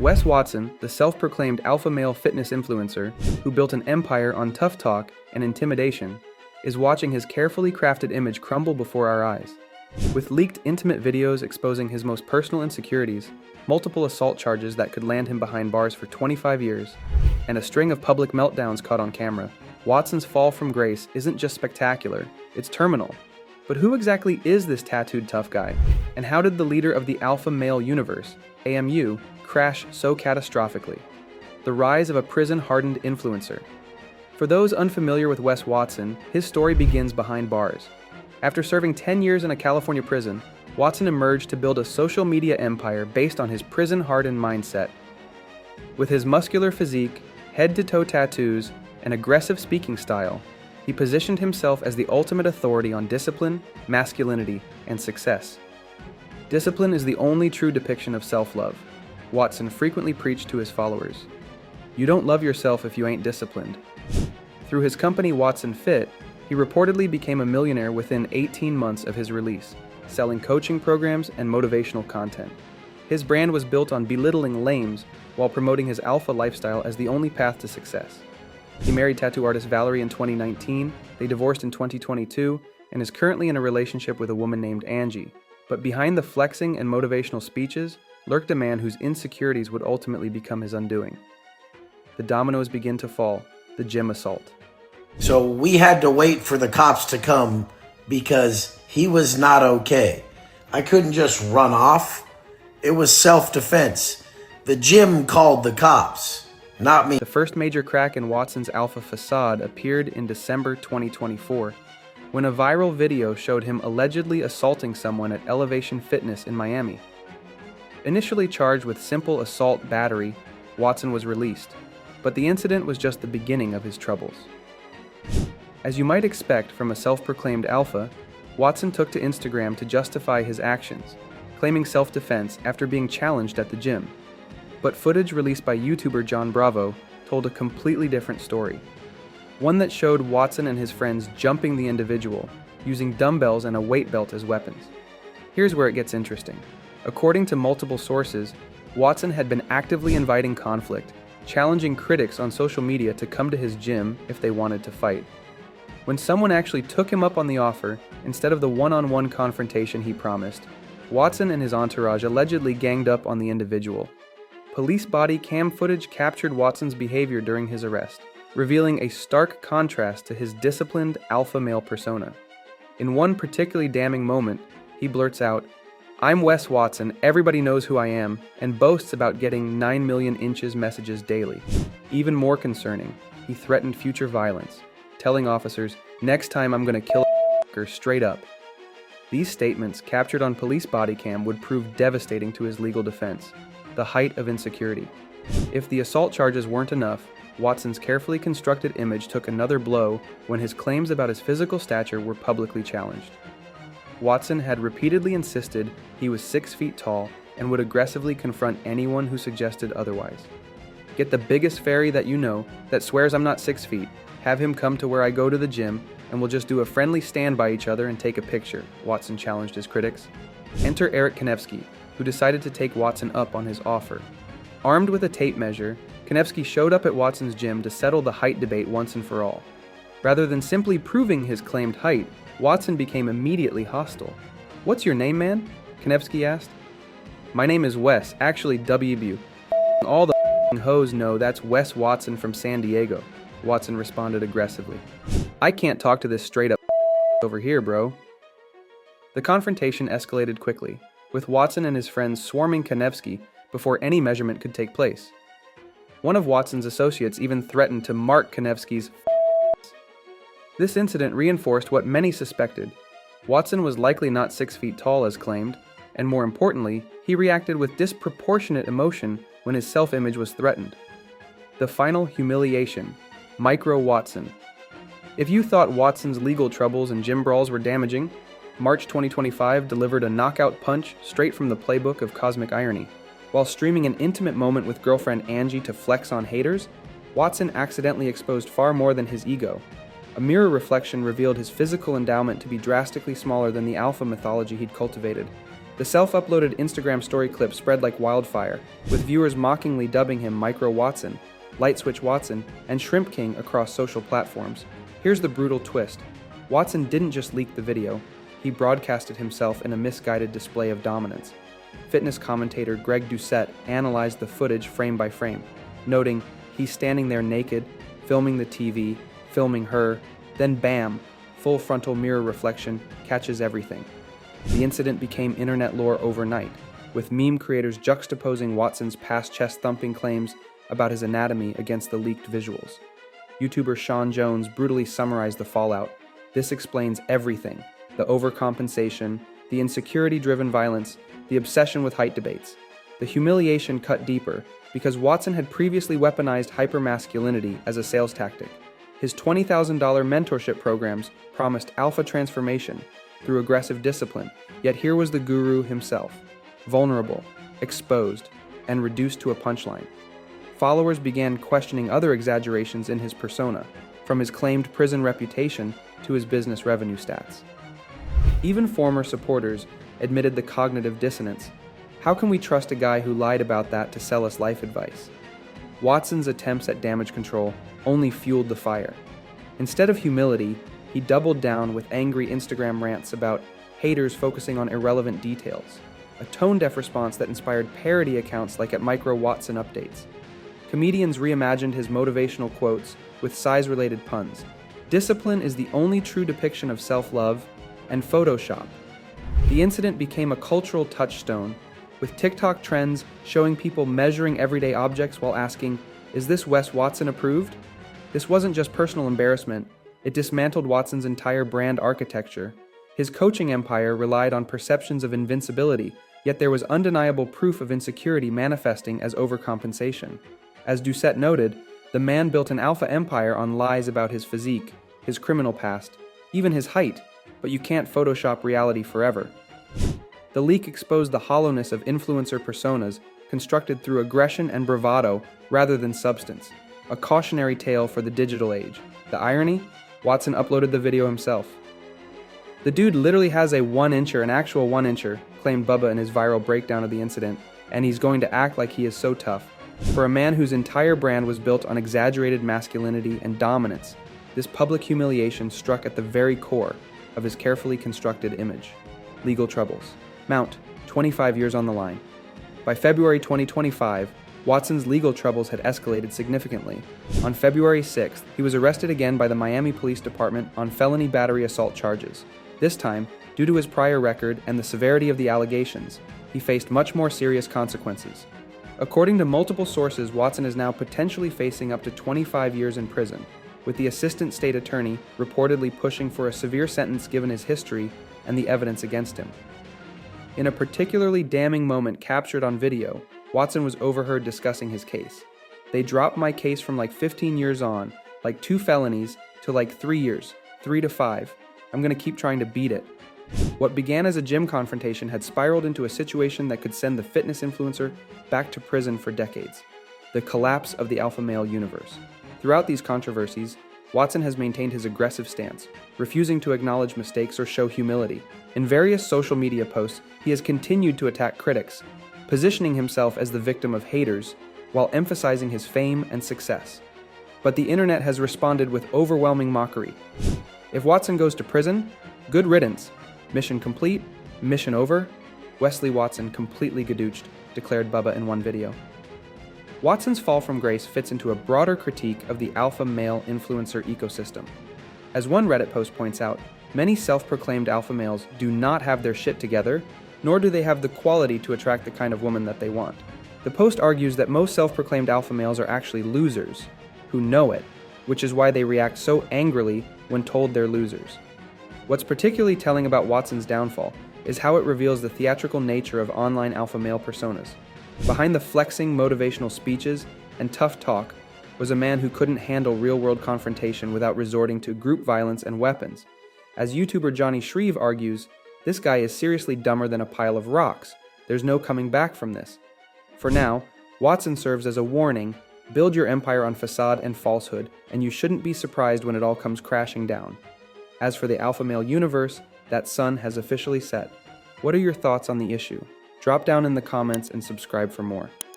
Wes Watson, the self-proclaimed alpha male fitness influencer who built an empire on tough talk and intimidation, is watching his carefully crafted image crumble before our eyes. With leaked intimate videos exposing his most personal insecurities, multiple assault charges that could land him behind bars for 25 years, and a string of public meltdowns caught on camera, Watson's fall from grace isn't just spectacular, it's terminal. But who exactly is this tattooed tough guy? And how did the leader of the alpha male universe, AMU, crash so catastrophically? The rise of a prison-hardened influencer. For those unfamiliar with Wes Watson, his story begins behind bars. After serving 10 years in a California prison, Watson emerged to build a social media empire based on his prison-hardened mindset. With his muscular physique, head-to-toe tattoos, and aggressive speaking style, he positioned himself as the ultimate authority on discipline, masculinity, and success. Discipline is the only true depiction of self-love, Watson frequently preached to his followers. You don't love yourself if you ain't disciplined. Through his company Watson Fit, he reportedly became a millionaire within 18 months of his release, selling coaching programs and motivational content. His brand was built on belittling lames while promoting his alpha lifestyle as the only path to success. He married tattoo artist Valerie in 2019, they divorced in 2022, and is currently in a relationship with a woman named Angie. But behind the flexing and motivational speeches lurked a man whose insecurities would ultimately become his undoing. The dominoes begin to fall, the gym assault. So we had to wait for the cops to come because he was not okay. I couldn't just run off. It was self-defense. The gym called the cops, not me. The first major crack in Watson's alpha facade appeared in December 2024, when a viral video showed him allegedly assaulting someone at Elevation Fitness in Miami. Initially charged with simple assault battery, Watson was released, but the incident was just the beginning of his troubles. As you might expect from a self-proclaimed alpha, Watson took to Instagram to justify his actions, claiming self-defense after being challenged at the gym. But footage released by YouTuber John Bravo told a completely different story. One that showed Watson and his friends jumping the individual, using dumbbells and a weight belt as weapons. Here's where it gets interesting. According to multiple sources, Watson had been actively inviting conflict, challenging critics on social media to come to his gym if they wanted to fight. When someone actually took him up on the offer, instead of the one-on-one confrontation he promised, Watson and his entourage allegedly ganged up on the individual. Police body cam footage captured Watson's behavior during his arrest, revealing a stark contrast to his disciplined alpha male persona. In one particularly damning moment, he blurts out, "I'm Wes Watson, everybody knows who I am," and boasts about getting 9 million inches messages daily. Even more concerning, he threatened future violence, telling officers, "Next time I'm gonna kill a straight up." These statements, captured on police body cam, would prove devastating to his legal defense, the height of insecurity. If the assault charges weren't enough, Watson's carefully constructed image took another blow when his claims about his physical stature were publicly challenged. Watson had repeatedly insisted he was 6 feet tall and would aggressively confront anyone who suggested otherwise. Get the biggest fairy that you know that swears I'm not 6 feet, have him come to where I go to the gym, and we'll just do a friendly stand by each other and take a picture, Watson challenged his critics. Enter Eric Kanevsky, who decided to take Watson up on his offer. Armed with a tape measure, Kanevsky showed up at Watson's gym to settle the height debate once and for all. Rather than simply proving his claimed height, Watson became immediately hostile. "What's your name, man?" Kanevsky asked. "My name is Wes, actually WB. All the hoes know that's Wes Watson from San Diego," Watson responded aggressively. "I can't talk to this straight up over here, bro." The confrontation escalated quickly, with Watson and his friends swarming Kanevsky before any measurement could take place. One of Watson's associates even threatened to mark Kanevsky's. This incident reinforced what many suspected. Watson was likely not 6 feet tall as claimed, and more importantly, he reacted with disproportionate emotion when his self-image was threatened. The final humiliation, Micro Watson. If you thought Watson's legal troubles and gym brawls were damaging, March 2025 delivered a knockout punch straight from the playbook of cosmic irony. While streaming an intimate moment with girlfriend Angie to flex on haters, Watson accidentally exposed far more than his ego. A mirror reflection revealed his physical endowment to be drastically smaller than the alpha mythology he'd cultivated, The self-uploaded Instagram story clip spread like wildfire, with viewers mockingly dubbing him Micro Watson, Light Switch Watson, and Shrimp King across social platforms. Here's the brutal twist. Watson didn't just leak the video, he broadcasted himself in a misguided display of dominance. Fitness commentator Greg Doucette analyzed the footage frame by frame, noting he's standing there naked, filming the TV, filming her, then bam, full frontal mirror reflection catches everything. The incident became internet lore overnight, with meme creators juxtaposing Watson's past chest-thumping claims about his anatomy against the leaked visuals. YouTuber Sean Jones brutally summarized the fallout. This explains everything: the overcompensation, the insecurity-driven violence, the obsession with height debates. The humiliation cut deeper because Watson had previously weaponized hypermasculinity as a sales tactic. His $20,000 mentorship programs promised alpha transformation through aggressive discipline, yet here was the guru himself, vulnerable, exposed, and reduced to a punchline. Followers began questioning other exaggerations in his persona, from his claimed prison reputation to his business revenue stats. Even former supporters admitted the cognitive dissonance. How can we trust a guy who lied about that to sell us life advice? Watson's attempts at damage control only fueled the fire. Instead of humility, he doubled down with angry Instagram rants about haters focusing on irrelevant details, a tone-deaf response that inspired parody accounts like at Micro Watson Updates. Comedians reimagined his motivational quotes with size-related puns. Discipline is the only true depiction of self-love, and Photoshop. The incident became a cultural touchstone, with TikTok trends showing people measuring everyday objects while asking, "Is this Wes Watson approved?" This wasn't just personal embarrassment, it dismantled Watson's entire brand architecture. His coaching empire relied on perceptions of invincibility, yet there was undeniable proof of insecurity manifesting as overcompensation. As Doucette noted, the man built an alpha empire on lies about his physique, his criminal past, even his height, but you can't Photoshop reality forever. The leak exposed the hollowness of influencer personas constructed through aggression and bravado rather than substance, a cautionary tale for the digital age. The irony? Watson uploaded the video himself. "The dude literally has a 1-incher, an actual 1-incher, claimed Bubba in his viral breakdown of the incident, and he's going to act like he is so tough." For a man whose entire brand was built on exaggerated masculinity and dominance, this public humiliation struck at the very core of his carefully constructed image. Legal troubles mount, 25 years on the line. By February 2025, Watson's legal troubles had escalated significantly. On February 6th, he was arrested again by the Miami Police Department on felony battery assault charges. This time, due to his prior record and the severity of the allegations, he faced much more serious consequences. According to multiple sources, Watson is now potentially facing up to 25 years in prison, with the assistant state attorney reportedly pushing for a severe sentence given his history and the evidence against him. In a particularly damning moment captured on video, Watson was overheard discussing his case. "They dropped my case from like 15 years on, like 2 felonies, to like 3 years, 3 to 5. I'm gonna keep trying to beat it." What began as a gym confrontation had spiraled into a situation that could send the fitness influencer back to prison for decades. The collapse of the alpha male universe. Throughout these controversies, Watson has maintained his aggressive stance, refusing to acknowledge mistakes or show humility. In various social media posts, he has continued to attack critics, positioning himself as the victim of haters while emphasizing his fame and success. But the internet has responded with overwhelming mockery. If Watson goes to prison, good riddance. Mission complete, mission over. Wesley Watson completely gadooched, declared Bubba in one video. Watson's fall from grace fits into a broader critique of the alpha male influencer ecosystem. As one Reddit post points out, many self-proclaimed alpha males do not have their shit together, nor do they have the quality to attract the kind of woman that they want. The post argues that most self-proclaimed alpha males are actually losers, who know it, which is why they react so angrily when told they're losers. What's particularly telling about Watson's downfall is how it reveals the theatrical nature of online alpha male personas. Behind the flexing motivational speeches and tough talk was a man who couldn't handle real-world confrontation without resorting to group violence and weapons. As YouTuber Johnny Shreve argues, this guy is seriously dumber than a pile of rocks. There's no coming back from this. For now, Watson serves as a warning: build your empire on facade and falsehood, and you shouldn't be surprised when it all comes crashing down. As for the alpha male universe, that sun has officially set. What are your thoughts on the issue? Drop down in the comments and subscribe for more.